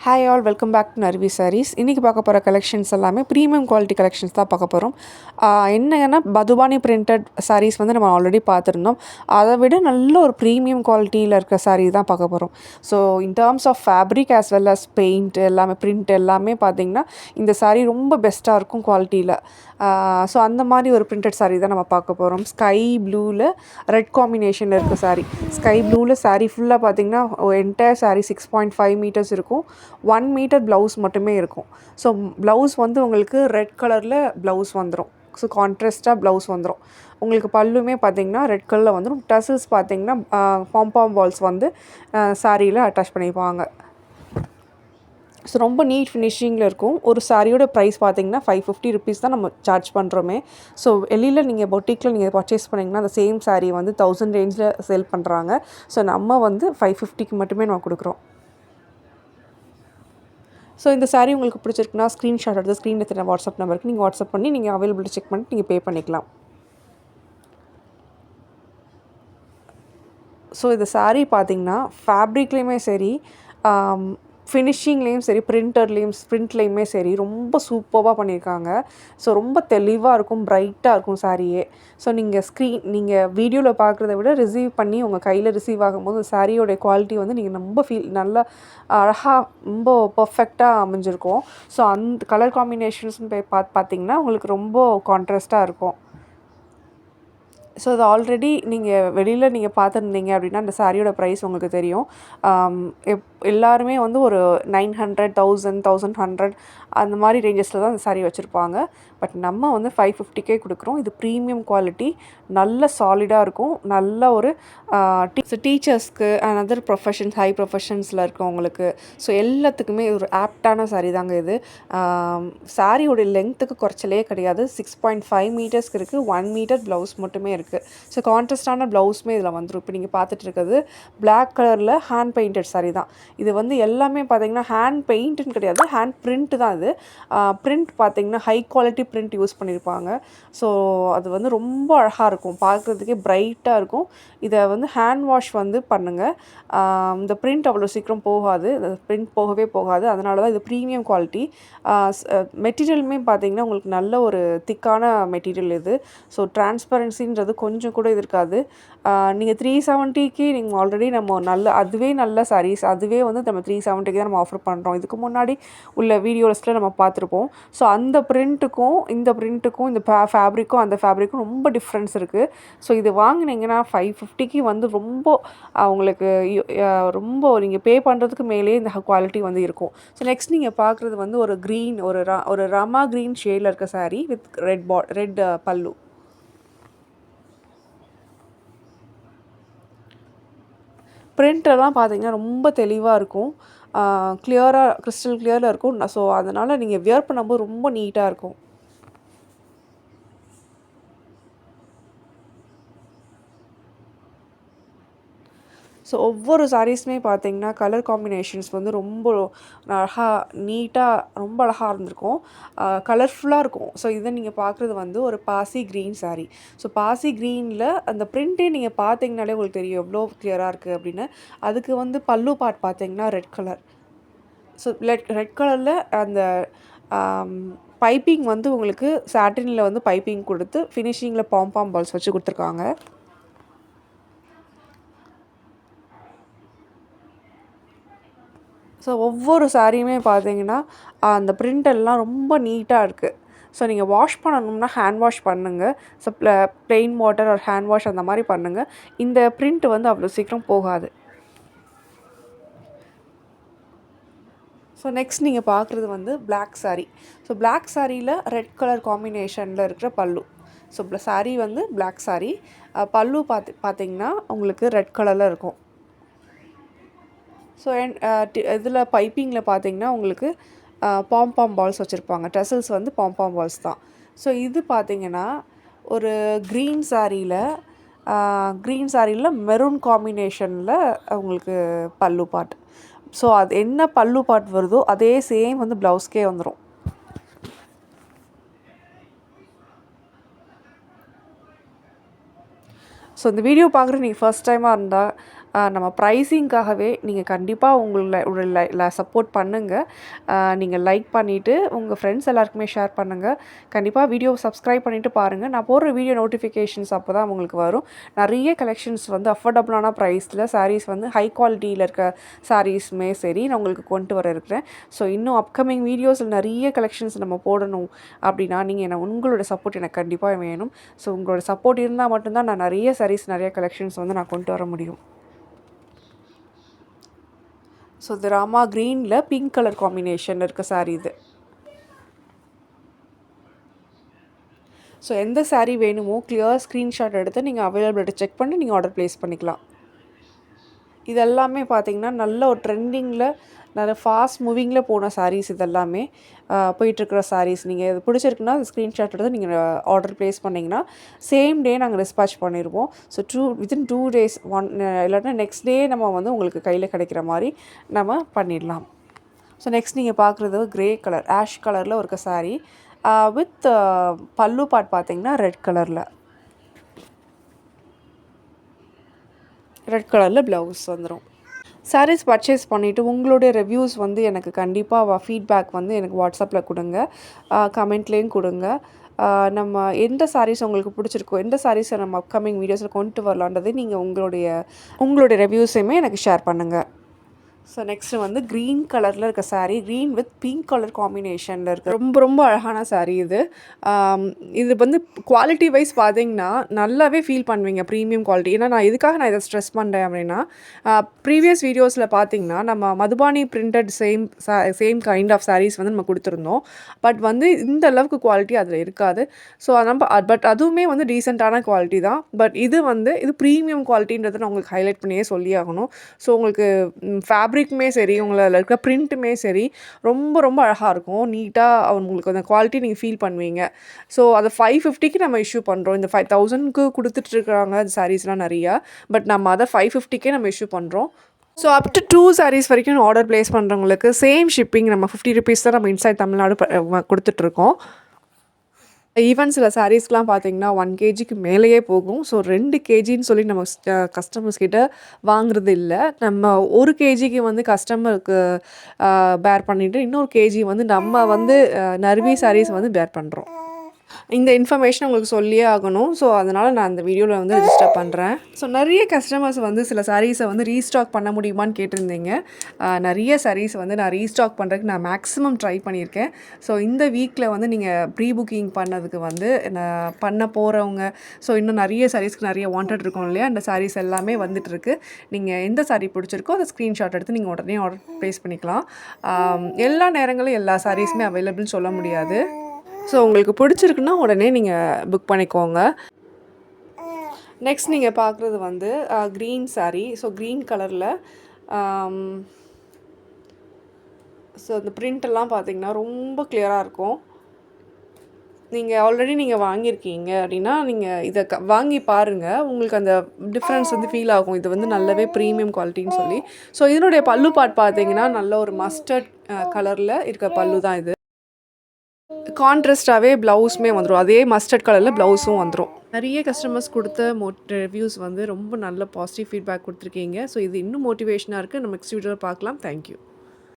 Hi all welcome back to Narvi saris. இன்றைக்கி பார்க்க போகிற கலெக்ஷன்ஸ் எல்லாமே ப்ரீமியம் குவாலிட்டி கலெக்ஷன்ஸ் தான் பார்க்க போகிறோம். என்னன்னா மதுபானி பிரிண்டட் சாரீஸ் வந்து நம்ம ஆல்ரெடி பார்த்துருந்தோம். அதை விட நல்ல ஒரு ப்ரீமியம் குவாலிட்டியில் இருக்க சாரீ தான் பார்க்க போகிறோம். So in terms of fabric as well as paint எல்லாமே பிரிண்ட் எல்லாமே பார்த்திங்கன்னா இந்த சாரீ ரொம்ப பெஸ்ட்டாக இருக்கும் குவாலிட்டியில். ஸோ அந்த மாதிரி ஒரு பிரிண்டட் சாரீ தான் நம்ம பார்க்க போகிறோம். ஸ்கை ப்ளூவில் ரெட் காம்பினேஷனில் இருக்க சாரீ. ஸ்கை ப்ளூவில் சாரீ ஃபுல்லாக பார்த்திங்கன்னா என்டையர் சாரீ 6.5 மீட்டர்ஸ் இருக்கும். 1 மீட்டர் ப்ளவுஸ் மட்டுமே இருக்கும். ஸோ ப்ளவுஸ் வந்து உங்களுக்கு ரெட் கலரில் ப்ளவுஸ் வந்துடும். ஸோ கான்ட்ராஸ்ட்டாக ப்ளவுஸ் வந்துடும். உங்களுக்கு பல்லுமே பார்த்திங்கன்னா ரெட் கலரில் வந்துடும். டசல்ஸ் பார்த்திங்கன்னா பாம்பாம் பால்ஸ் வந்து சாரியில் அட்டாச் பண்ணிப்பாங்க. ஸோ ரொம்ப நீட் ஃபினிஷிங்கில் இருக்கும். ஒரு சாரியோட ப்ரைஸ் பார்த்திங்கன்னா 550 ருபீஸ் தான் நம்ம சார்ஜ் பண்ணுறோமே. ஸோ வெளியில் நீங்கள் பொட்டிக்கில் நீங்கள் பர்ச்சேஸ் பண்ணிங்கன்னா அந்த சேம் சாரீ வந்து 1000 ரேஞ்சில் சேல் பண்ணுறாங்க. ஸோ நம்ம வந்து 550க்கு மட்டுமே நம்ம கொடுக்குறோம். ஸோ இந்த சாரீ உங்களுக்கு பிடிச்சிருக்குன்னா ஸ்க்ரீன்ஷாட் எடுத்து ஸ்க்ரீனில் தெரியுற வாட்ஸ்அப் நம்பருக்கு நீங்கள் வாட்ஸ்அப் பண்ணி நீங்கள் அவைலபிலிட்டி செக் பண்ணிட்டு நீங்கள் பே பண்ணிக்கலாம். ஸோ இந்த சாரீ பார்த்திங்கன்னா ஃபேப்ரிக்லேயுமே சரி, ஃபினிஷிங்லேயும் சரி, பிரிண்ட்லேயுமே சரி ரொம்ப சூப்பராக பண்ணியிருக்காங்க. ஸோ ரொம்ப தெளிவாக இருக்கும், பிரைட்டாக இருக்கும் சாரியே. ஸோ நீங்கள் வீடியோவில் பார்க்குறத விட ரிசீவ் பண்ணி உங்கள் கையில் ரிசீவ் ஆகும்போது சாரியோடைய குவாலிட்டி வந்து நீங்கள் ரொம்ப நல்லா அழகாக ரொம்ப பர்ஃபெக்டாக அமைஞ்சிருக்கும். ஸோ அந்த கலர் காம்பினேஷன்ஸ்னு பார்த்திங்கன்னா உங்களுக்கு ரொம்ப கான்ட்ராஸ்ட்டாக இருக்கும். ஸோ அது ஆல்ரெடி நீங்கள் வெளியில் நீங்கள் பார்த்துருந்தீங்க அப்படின்னா அந்த சாரியோட ப்ரைஸ் உங்களுக்கு தெரியும். எல்லாருமே வந்து ஒரு 900, 1000, 1100 அந்த மாதிரி ரேஞ்சஸில் தான் அந்த சாரீ வச்சுருப்பாங்க. பட் நம்ம வந்து 550க்கே கொடுக்குறோம். இது ப்ரீமியம் குவாலிட்டி, நல்ல சாலிடாக இருக்கும். நல்ல ஒரு டீச்சர்ஸ்க்கு அண்ட் அதர் ப்ரொஃபஷன்ஸ், ஹை ப்ரொஃபஷன்ஸில் இருக்கவங்களுக்கு, ஸோ எல்லாத்துக்குமே ஒரு ஆப்டான சாரீ தாங்க இது. சாரியோடைய லென்த்துக்கு குறைச்சலே கிடையாது. 6.5 மீட்டர்ஸ்க்கு இருக்குது. 1 மீட்டர் ப்ளவுஸ் மட்டுமே இருக்குது. ஸோ கான்ட்ராஸ்டான ப்ளவுஸுமே இதில் வந்துடும். இப்போ நீங்கள் பார்த்துட்டு இருக்கிறது பிளாக் கலரில் ஹேண்ட் பெயிண்டட் சாரீ தான். இது வந்து எல்லாமே பார்த்திங்கன்னா ஹேண்ட் பெயிண்ட்டுன்னு கிடையாது, ஹேண்ட் பிரிண்ட் தான் இது. பிரிண்ட் பார்த்திங்கன்னா ஹை குவாலிட்டி பிரிண்ட் யூஸ் பண்ணியிருப்பாங்க. ஸோ அது வந்து ரொம்ப அழகாக இருக்கும், பார்க்குறதுக்கே பிரைட்டாக இருக்கும். இதை வந்து ஹேண்ட் வாஷ் வந்து பண்ணுங்கள். இந்த பிரிண்ட் அவ்வளோ சீக்கிரம் போகாது, பிரிண்ட் போகவே போகாது. அதனால தான் இது ப்ரீமியம் குவாலிட்டி. மெட்டீரியலுமே பார்த்திங்கன்னா உங்களுக்கு நல்ல ஒரு திக்கான மெட்டீரியல் இது. ஸோ டிரான்ஸ்பரன்சின்றது கொஞ்சம் கூட இது இருக்காது. நீங்கள் 370க்கு நீங்கள் ஆல்ரெடி நம்ம அதுவே நல்ல சாரீஸ், அதுவே வந்து நம்ம 370க்கு தான் நம்ம ஆஃபர் பண்ணுறோம். இதுக்கு முன்னாடி உள்ள வீடியோஸில் நம்ம பார்த்துருப்போம். ஸோ அந்த பிரிண்ட்டுக்கும் இந்த ஃபேப்ரிக்கும் அந்த ஃபேப்ரிக்கும் ரொம்ப டிஃப்ரென்ஸ் இருக்குது. ஸோ இது வாங்கினீங்கன்னா 550க்கு வந்து ரொம்ப உங்களுக்கு ரொம்ப நீங்கள் பே பண்ணுறதுக்கு மேலேயே இந்த குவாலிட்டி வந்து இருக்கும். ஸோ நெக்ஸ்ட் நீங்கள் பார்க்குறது வந்து ஒரு க்ரீன், ஒரு ரமா க்ரீன் ஷேடில் இருக்க சாரீ வித் ரெட் பல்லு. பிரிண்டெல்லாம் பார்த்திங்கன்னா ரொம்ப தெளிவாக இருக்கும், கிளியராக கிறிஸ்டல் கிளியரில் இருக்கும். ஸோ அதனால் நீங்கள் வியர் பண்ணும்போது ரொம்ப நீட்டாக இருக்கும். ஸோ ஒவ்வொரு சாரீஸுமே பார்த்திங்கன்னா கலர் காம்பினேஷன்ஸ் வந்து ரொம்ப அழகாக நீட்டாக ரொம்ப அழகாக இருந்திருக்கும், கலர்ஃபுல்லாக இருக்கும். ஸோ இதை நீங்கள் பார்க்குறது வந்து ஒரு பாசி க்ரீன் சாரீ. ஸோ பாசி க்ரீனில் அந்த பிரிண்ட்டே நீங்கள் பார்த்தீங்கனாலே உங்களுக்கு தெரியும் எவ்வளோ கிளியராக இருக்குது அப்படின்னு. அதுக்கு வந்து பல்லு பார்ட் பார்த்திங்கன்னா ரெட் கலர். ஸோ ரெட் கலரில் அந்த பைப்பிங் வந்து உங்களுக்கு சாட்டினில் வந்து பைப்பிங் கொடுத்து ஃபினிஷிங்கில் பாம்பாம் பால்ஸ் வச்சு கொடுத்துருக்காங்க. ஸோ ஒவ்வொரு சாரியுமே பார்த்தீங்கன்னா அந்த பிரிண்டெல்லாம் ரொம்ப நீட்டாக இருக்குது. ஸோ நீங்கள் வாஷ் பண்ணணும்னா ஹேண்ட் வாஷ் பண்ணுங்கள். ஸோ ப்ளெயின் வாட்டர் ஒரு ஹேண்ட் வாஷ் அந்த மாதிரி பண்ணுங்கள். இந்த பிரிண்ட் வந்து அவ்வளோ சீக்கிரம் போகாது. ஸோ நெக்ஸ்ட் நீங்கள் பார்க்குறது வந்து பிளாக் சாரீ. ஸோ பிளாக் சாரியில் ரெட் கலர் காம்பினேஷனில் இருக்கிற பல்லு. ஸோ சாரீ வந்து பிளாக் சாரீ, பல்லு பார்த்திங்கன்னா உங்களுக்கு ரெட் கலரில் இருக்கும். ஸோ இதில் பைப்பிங்கில் பார்த்திங்கன்னா உங்களுக்கு பாம்பாம் பால்ஸ் வச்சுருப்பாங்க. டசல்ஸ் வந்து பாம்பாம் பால்ஸ் தான். ஸோ இது பார்த்திங்கன்னா ஒரு க்ரீன் சாரியில் மெரூன் காம்பினேஷனில் உங்களுக்கு பல்லு பார்ட். ஸோ அது என்ன பல்லு பார்ட் வருதோ அதே சேம் வந்து ப்ளவுஸ்க்கே வந்துடும். ஸோ இந்த வீடியோ பார்க்குற நீங்கள் ஃபர்ஸ்ட் டைமாக இருந்தால் நம்ம ப்ரைஸிங்காகவே நீங்கள் கண்டிப்பாக உங்களை சப்போர்ட் பண்ணுங்கள். நீங்கள் லைக் பண்ணிவிட்டு உங்கள் ஃப்ரெண்ட்ஸ் எல்லாருக்குமே ஷேர் பண்ணுங்கள். கண்டிப்பாக வீடியோ சப்ஸ்கிரைப் பண்ணிவிட்டு பாருங்கள். நான் போடுற வீடியோ நோட்டிஃபிகேஷன்ஸ் அப்போ தான் உங்களுக்கு வரும். நிறைய கலெக்ஷன்ஸ் வந்து அஃபோர்டபுளான ப்ரைஸில் சாரீஸ் வந்து ஹை குவாலிட்டியில் இருக்க சாரீஸுமே சரி நான் உங்களுக்கு கொண்டு வர இருக்கிறேன். ஸோ இன்னும் அப்கமிங் வீடியோஸில் நிறைய கலெக்ஷன்ஸ் நம்ம போடணும் அப்படின்னா நீங்கள் உங்களோட சப்போர்ட் எனக்கு கண்டிப்பாக வேணும். ஸோ உங்களோட சப்போர்ட் இருந்தால் மட்டும்தான் நான் நிறைய சாரீஸ் நிறைய கலெக்ஷன்ஸ் வந்து நான் கொண்டு வர முடியும். ஸோ இது ராமா க்ரீனில் பிங்க் கலர் காம்பினேஷன் இருக்க சாரீ இது. ஸோ எந்த சாரீ வேணுமோ கிளியர் ஸ்க்ரீன்ஷாட் எடுத்து நீங்கள் அவைலபிலிட்டி செக் பண்ணி நீங்கள் ஆர்டர் ப்ளேஸ் பண்ணிக்கலாம். இதெல்லாமே பார்த்திங்கன்னா நல்ல ஒரு ட்ரெண்டிங்கில் நல்ல ஃபாஸ்ட் மூவிங்கில் போன சாரீஸ் இதெல்லாமே போயிட்டுருக்கிற சாரீஸ். நீங்கள் இது பிடிச்சிருக்குன்னா அது ஸ்க்ரீன்ஷாட் எடுத்து நீங்கள் ஆர்டர் ப்ளேஸ் பண்ணிங்கன்னா சேம் டே நாங்கள் டிஸ்பேச் பண்ணிடுவோம். ஸோ வித்தின் 2 days இல்லாட்டினா நெக்ஸ்ட் டே நம்ம வந்து உங்களுக்கு கையில் கிடைக்கிற மாதிரி நம்ம பண்ணிடலாம். ஸோ நெக்ஸ்ட் நீங்கள் பார்க்குறது க்ரே கலர் ஆஷ் கலரில் இருக்க சாரீ வித் பல்லு பார்ட் பார்த்திங்கன்னா ரெட் கலரில் ப்ளவுஸ் வந்துடும். சாரீஸ் பர்ச்சேஸ் பண்ணிவிட்டு உங்களுடைய ரிவ்யூஸ் வந்து எனக்கு கண்டிப்பாக ஃபீட்பேக் வந்து எனக்கு வாட்ஸ்அப்பில் கொடுங்க, கமெண்ட்லேயும் கொடுங்க. நம்ம எந்த சாரீஸ் உங்களுக்கு பிடிச்சிருக்கோ எந்த சாரீஸை நம்ம அப்கமிங் வீடியோஸில் கொண்டு வரலான்றதை நீங்கள் உங்களுடைய ரிவ்யூஸையுமே எனக்கு ஷேர் பண்ணுங்கள். ஸோ நெக்ஸ்ட்டு வந்து க்ரீன் கலரில் இருக்க sari green with pink colour காம்பினேஷனில் இருக்குது. ரொம்ப அழகான சாரீ இது. இது வந்து குவாலிட்டி வைஸ் பார்த்தீங்கன்னா நல்லாவே ஃபீல் பண்ணுவீங்க ப்ரீமியம் குவாலிட்டி. ஏன்னா நான் நான் இதை ஸ்ட்ரெஸ் பண்ணுறேன் அப்படின்னா ப்ரீவியஸ் வீடியோஸில் பார்த்தீங்கன்னா நம்ம Madhubani printed same kind of saris வந்து நம்ம கொடுத்துருந்தோம். பட் வந்து இந்த அளவுக்கு குவாலிட்டி அதில் இருக்காது. ஸோ பட் அதுவுமே வந்து டீசெண்டான குவாலிட்டி தான். பட் இது ப்ரீமியம் குவாலிட்டின்றதை நான் உங்களுக்கு ஹைலைட் பண்ணியே சொல்லி ஆகணும். ஸோ உங்களுக்கு ஃபேப்ரிக்குமே சரி உங்களில் இருக்க பிரிண்ட்டுமே சரி ரொம்ப அழகாக இருக்கும். நீட்டாக உங்களுக்கு அந்த குவாலிட்டி நீங்கள் ஃபீல் பண்ணுவீங்க. ஸோ அதை 550க்கு நம்ம இஷ்யூ பண்ணுறோம். இந்த 5000க்கு கொடுத்துட்ருக்காங்க அது சாரீஸ்லாம் நிறையா. பட் நம்ம அதை 550க்கே நம்ம இஷ்யூ பண்ணுறோம். ஸோ அப் டு 2 சாரீஸ் வரைக்கும் ஆர்டர் ப்ளேஸ் பண்ணுறவங்களுக்கு சேம் ஷிப்பிங் நம்ம 50 rupees தான் நம்ம இன்சைட் தமிழ்நாடு கொடுத்துட்ருக்கோம். ஈவன் சில சாரீஸ்லாம் பார்த்திங்கன்னா 1 kgக்கு மேலேயே போகும். ஸோ 2 kgன்னு சொல்லி நம்ம கஸ்டமர்ஸ் கிட்ட வாங்குறது இல்லை. நம்ம 1 kgக்கு வந்து கஸ்டமருக்கு பேர் பண்ணிவிட்டு இன்னொரு kg வந்து நம்ம வந்து நர்வி சாரீஸ் வந்து பேர் பண்ணுறோம். இந்த இன்ஃபர்மேஷன் உங்களுக்கு சொல்லியே ஆகணும். ஸோ அதனால் நான் இந்த வீடியோவில் வந்து ரெஜிஸ்டர் பண்ணுறேன். ஸோ நிறைய கஸ்டமர்ஸ் வந்து சில சாரீஸை வந்து ரீஸ்டாக் பண்ண முடியுமான்னு கேட்டிருந்தீங்க. நிறைய சாரீஸ் வந்து நான் ரீஸ்டாக் பண்ணுறதுக்கு நான் மேக்ஸிமம் ட்ரை பண்ணியிருக்கேன். ஸோ இந்த வீக்கில் வந்து நீங்கள் ப்ரீ புக்கிங் பண்ணதுக்கு வந்து நான் பண்ண போகிறவங்க இன்னும் நிறைய சாரீஸ்க்கு நிறைய வாண்டட் இருக்கும் இல்லையா, அந்த சாரீஸ் எல்லாமே வந்துட்டுருக்கு. நீங்கள் எந்த சாரீ பிடிச்சிருக்கோ அதை ஸ்க்ரீன்ஷாட் எடுத்து நீங்கள் உடனே ஆர்டர் ப்ளேஸ் பண்ணிக்கலாம். எல்லா நேரங்களும் எல்லா சாரீஸுமே அவைலபிள்னு சொல்ல முடியாது. ஸோ உங்களுக்கு பிடிச்சிருக்குன்னா உடனே நீங்கள் புக் பண்ணிக்கோங்க. நெக்ஸ்ட் நீங்கள் பார்க்குறது வந்து க்ரீன் சாரீ. ஸோ க்ரீன் கலரில் ஸோ அந்த பிரிண்டெல்லாம் பார்த்திங்கன்னா ரொம்ப கிளியராக இருக்கும். நீங்கள் ஆல்ரெடி வாங்கியிருக்கீங்க அப்படின்னா நீங்கள் இதை வாங்கி பாருங்கள். உங்களுக்கு அந்த டிஃப்ரென்ஸ் வந்து ஃபீல் ஆகும். இது வந்து நல்லாவே ப்ரீமியம் குவாலிட்டின்னு சொல்லி. ஸோ இதனுடைய பல்லு பார்ட் பார்த்திங்கன்னா நல்ல ஒரு மஸ்டர்ட் கலரில் இருக்க பல்லு தான் இது. கான்ட்ராஸ்டாகவே ப்ளவுஸுமே வந்துடும். அதே மஸ்டர்ட் கலரில் ப்ளவுஸும் வந்துடும். நிறைய கஸ்டமர்ஸ் கொடுத்த ரிவ்யூஸ் வந்து ரொம்ப நல்ல பாசிட்டிவ் ஃபீட்பேக் கொடுத்துருக்கீங்க. ஸோ இது இன்னும் மோட்டிவேஷனாக இருக்குது. நம்ம நெக்ஸ்ட் வீடியோவில் பார்க்கலாம். தேங்க்யூ.